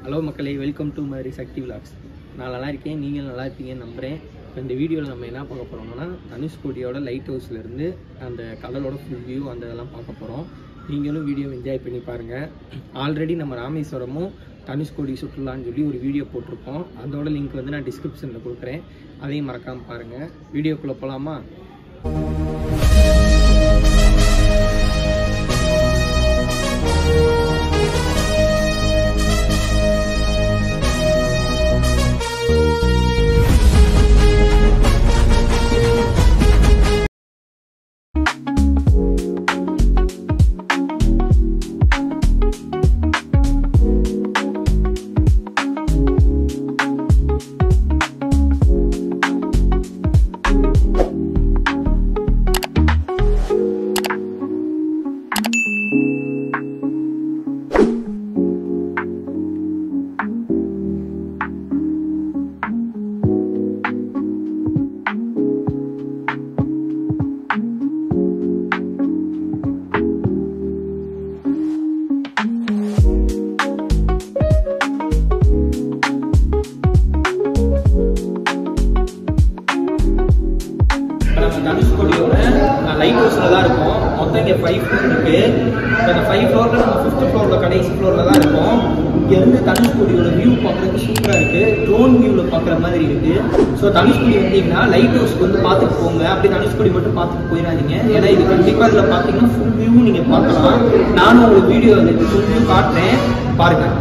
Hello மக்களே, welcome to மாதிரி சக்தி vlogs. நான் நல்லா இருக்கேன், நீங்கள் நல்லா இருப்பீங்கன்னு நம்புகிறேன். இப்போ இந்த வீடியோவில் நம்ம என்ன பார்க்க போகிறோம்னா, தனுஷ்கோடியோட லைட் ஹவுஸ்லேருந்து அந்த கடலோட ஃபுல் வியூ அந்த இதெல்லாம் பார்க்க போகிறோம். நீங்களும் வீடியோ என்ஜாய் பண்ணி பாருங்கள். ஆல்ரெடி நம்ம ராமேஸ்வரமும் தனுஷ்கோடி சுற்றுலான்னு சொல்லி ஒரு வீடியோ போட்டிருக்கோம். அதோட லிங்க் வந்து நான் டிஸ்கிரிப்ஷனில் கொடுக்குறேன், அதையும் மறக்காமல் பாருங்கள். வீடியோக்குள்ளே போகலாமா? தனுஷ்கோடியோட லைட் ஹவுஸில் தான் இருக்கும். மொத்தம் இங்கே 5 ஃப்ளோர் இருக்குது. இப்போ அந்த 5 ஃப்ளோரில் நம்ம 5th ஃப்ளோரில் கடைசி ஃப்ளோரில் தான் இருக்கும். இங்கேருந்து தனுஷ்கோடியோட வியூ பார்க்குறதுக்கு சூப்பராக இருக்குது. ட்ரோன் வியூவில் பார்க்குற மாதிரி இருக்குது. ஸோ தனுஷ்கோடி வந்தீங்கன்னா லைட் ஹவுஸ்க்கு வந்து பார்த்துட்டு போங்க. அப்படி தனுஷ்கோடி மட்டும் பார்த்துட்டு போயிடாதீங்க. ஏன்னா இது கண்டிப்பாக இதில் பார்த்தீங்கன்னா ஃபுல் வியூவும் நீங்கள் பார்க்கலாம். நானும் உங்களுக்கு வீடியோ ஃபுல் வியூ காட்டுறேன், பாருங்கள்.